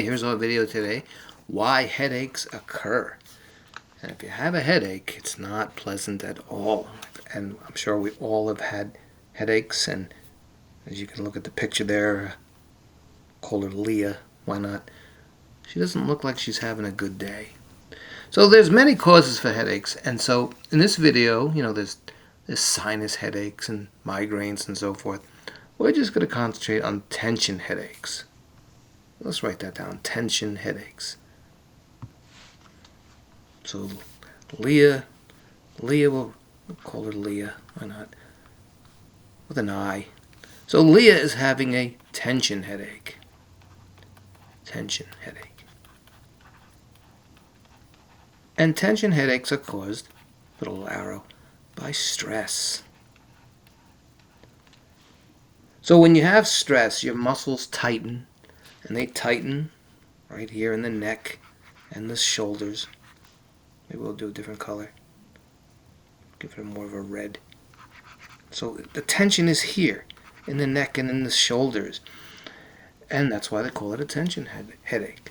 Here's our video today, why headaches occur. And if you have a headache, it's not pleasant at all. And I'm sure we all have had headaches, and as you can look at the picture there, call her Leah, why not? She doesn't look like she's having a good day. So there's many causes for headaches, and so in this video, there's sinus headaches and migraines and so forth. We're just going to concentrate on tension headaches. Let's write that down, tension headaches. So Leah, we'll call her Leah, why not? With an I. So Leah is having a tension headache. Tension headache. And tension headaches are caused, little arrow, by stress. So when you have stress, your muscles tighten, and they tighten right here in the neck and the shoulders. Maybe we'll do a different color. Give it more of a red. So the tension is here in the neck and in the shoulders. And that's why they call it a tension headache.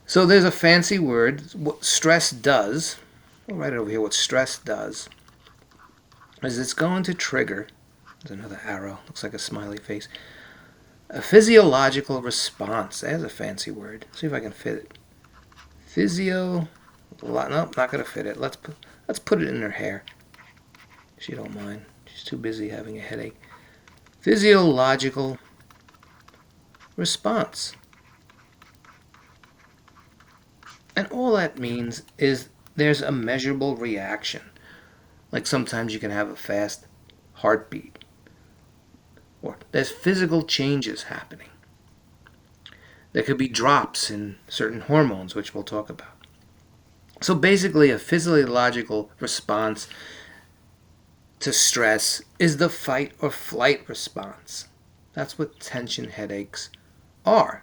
So there's a fancy word, what stress does. I'll write it over here. What stress does is it's going to trigger, there's another arrow, looks like a smiley face, a physiological response. There's a fancy word. See if I can fit it. Nope, not going to fit it. Let's put it in her hair. She don't mind. She's too busy having a headache. Physiological response. And all that means is there's a measurable reaction. Like sometimes you can have a fast heartbeat. Or there's physical changes happening. There could be drops in certain hormones, which we'll talk about. So basically, a physiological response to stress is the fight or flight response. That's what tension headaches are.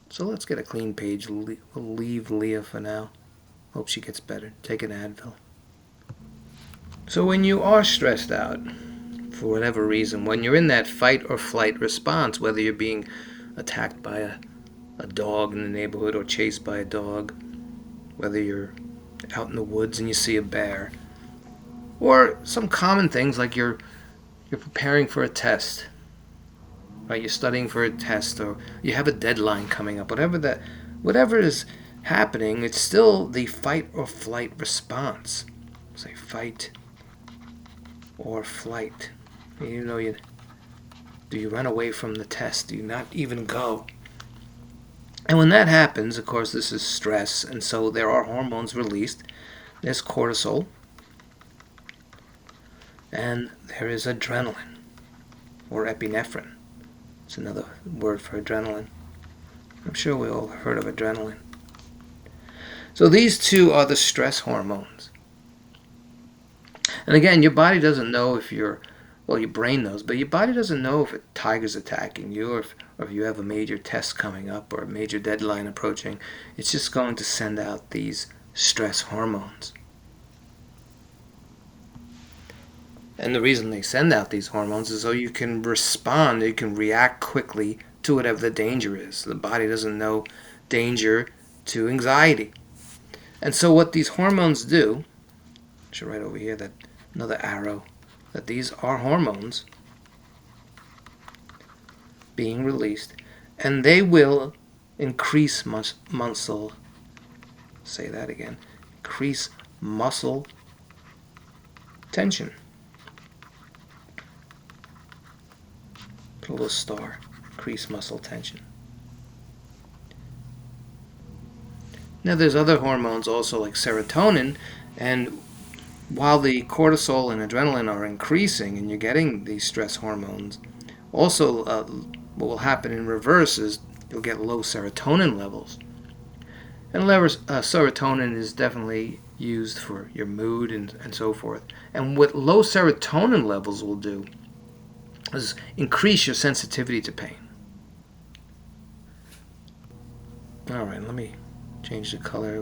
So let's get a clean page. We'll leave Leah for now. Hope she gets better. Take an Advil. So when you are stressed out, for whatever reason, when you're in that fight or flight response, whether you're being attacked by a dog in the neighborhood or chased by a dog, whether you're out in the woods and you see a bear, or some common things like you're preparing for a test, right? You're studying for a test, or you have a deadline coming up. Whatever is happening, it's still the fight or flight response. Say fight or flight. Do you run away from the test? Do you not even go? And when that happens, of course, this is stress, and so there are hormones released. There's cortisol, and there is adrenaline, or epinephrine. It's another word for adrenaline. I'm sure we all heard of adrenaline. So these two are the stress hormones. And again, your body doesn't know if your brain knows, but your body doesn't know if a tiger's attacking you, or if you have a major test coming up or a major deadline approaching. It's just going to send out these stress hormones. And the reason they send out these hormones is so you can respond, you can react quickly to whatever the danger is. The body doesn't know danger to anxiety. And so what these hormones do, I should write over here that another arrow, that these are hormones being released, and they will increase muscle, say that again, increase muscle tension. Put a little star, increase muscle tension. Now there's other hormones also like serotonin, and while the cortisol and adrenaline are increasing and you're getting these stress hormones, also what will happen in reverse is you'll get low serotonin levels. And serotonin is definitely used for your mood and so forth. And what low serotonin levels will do is increase your sensitivity to pain. Alright, let me change the color.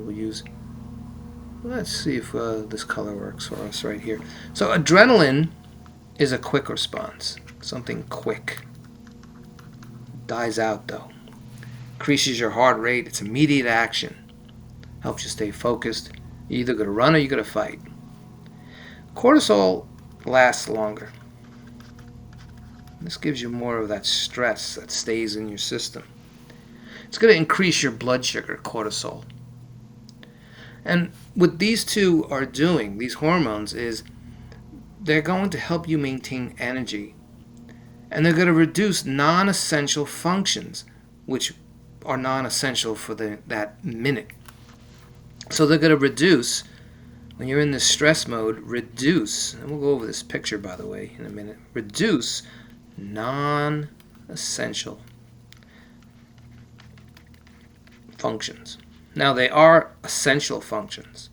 Let's see if this color works for us right here. So adrenaline is a quick response, something quick. Dies out though. increases your heart rate. It's immediate action. Helps you stay focused. You're either going to run or you're going to fight. Cortisol lasts longer. This gives you more of that stress that stays in your system. It's going to increase your blood sugar, cortisol. And what these two are doing, these hormones, is they're going to help you maintain energy. And they're going to reduce non-essential functions, which are non-essential for that minute. So they're going to reduce, when you're in this stress mode, reduce, and we'll go over this picture, by the way, in a minute, reduce non-essential functions. Now, they are essential functions.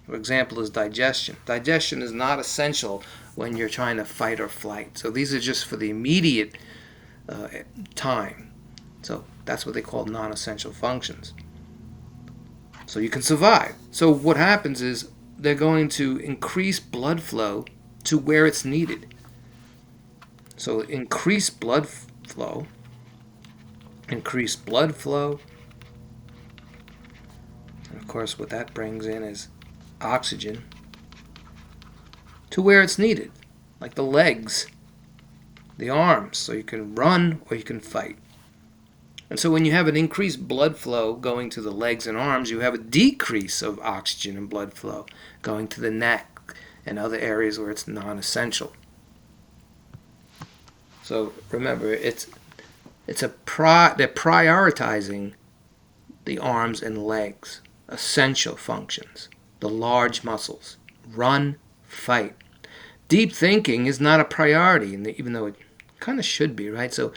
For example, is digestion. Digestion is not essential when you're trying to fight or flight. So these are just for the immediate time. So that's what they call non-essential functions. So you can survive. So what happens is they're going to increase blood flow to where it's needed. So increase blood flow. Increase blood flow. And of course, what that brings in is oxygen to where it's needed, like the legs, the arms, so you can run or you can fight. And so when you have an increased blood flow going to the legs and arms, you have a decrease of oxygen and blood flow going to the neck and other areas where it's non-essential. So remember, they're prioritizing the arms and legs, essential functions, the large muscles, run, fight. Deep thinking is not a priority, even though it kind of should be, right? So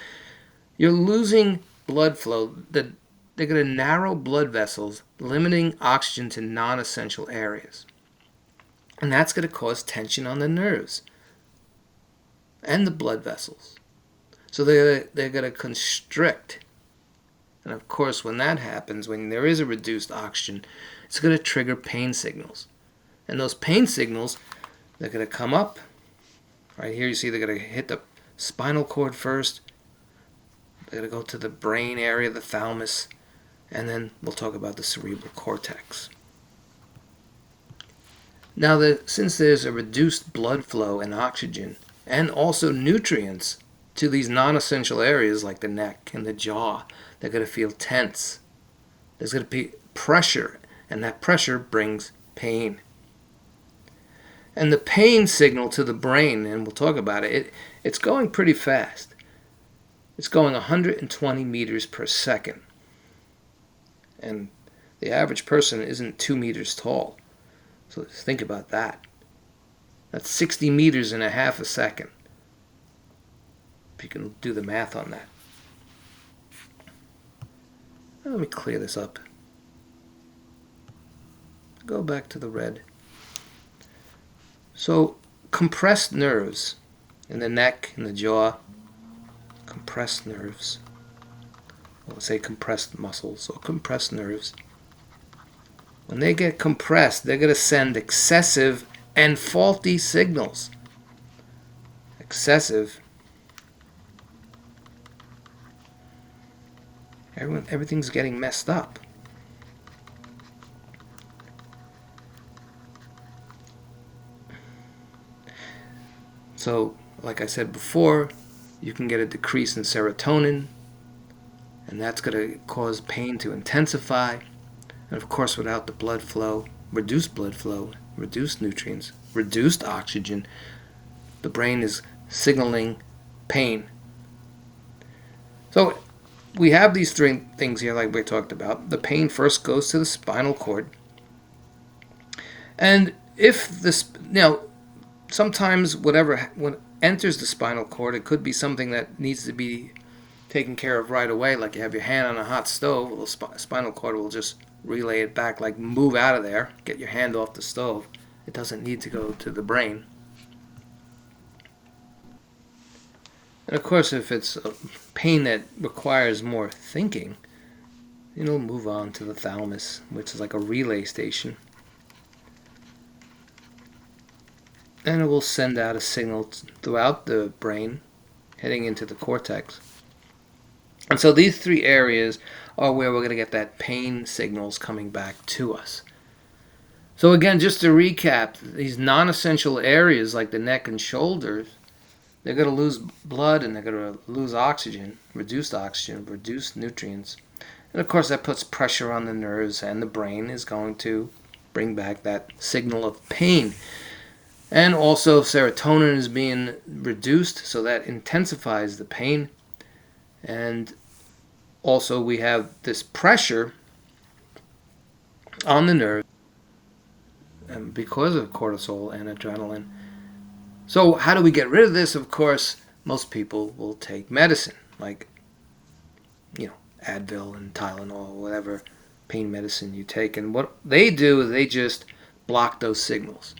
you're losing blood flow. They're going to narrow blood vessels, limiting oxygen to non-essential areas. And that's going to cause tension on the nerves and the blood vessels. So they're going to constrict. And of course, when that happens, when there is a reduced oxygen, it's going to trigger pain signals. And those pain signals, they're going to come up. Right here you see they're going to hit the spinal cord first. They're going to go to the brain area, the thalamus, and then we'll talk about the cerebral cortex. Now, since there's a reduced blood flow and oxygen, and also nutrients to these non-essential areas like the neck and the jaw, they're going to feel tense. There's going to be pressure, and that pressure brings pain. And the pain signal to the brain, and we'll talk about it, it's going pretty fast. It's going 120 meters per second. And the average person isn't 2 meters tall. So think about that. That's 60 meters in a half a second. If you can do the math on that. Let me clear this up. Go back to the red. So compressed nerves in the neck, in the jaw, compressed nerves. We'll say compressed muscles or compressed nerves. When they get compressed, they're going to send excessive and faulty signals. Excessive. Everything's getting messed up. So, like I said before, you can get a decrease in serotonin, and that's going to cause pain to intensify. And of course, without the blood flow, reduced nutrients, reduced oxygen, the brain is signaling pain. So we have these three things here like we talked about. The pain first goes to the spinal cord. And if this, sometimes when it enters the spinal cord, it could be something that needs to be taken care of right away, like you have your hand on a hot stove. Well, the spinal cord will just relay it back, like move out of there, get your hand off the stove. It doesn't need to go to the brain. And of course, if it's a pain that requires more thinking, it'll move on to the thalamus, which is like a relay station. And it will send out a signal throughout the brain, heading into the cortex. And so these three areas are where we're going to get that pain signals coming back to us. So again, just to recap, these non-essential areas like the neck and shoulders, they're going to lose blood and they're going to lose oxygen, reduced nutrients. And of course that puts pressure on the nerves, and the brain is going to bring back that signal of pain. And also serotonin is being reduced, so that intensifies the pain. And also we have this pressure on the nerve because of cortisol and adrenaline. So how do we get rid of this? Of course, most people will take medicine, like, Advil and Tylenol, whatever pain medicine you take. And what they do is they just block those signals.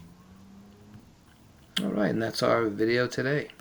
All right, and that's our video today.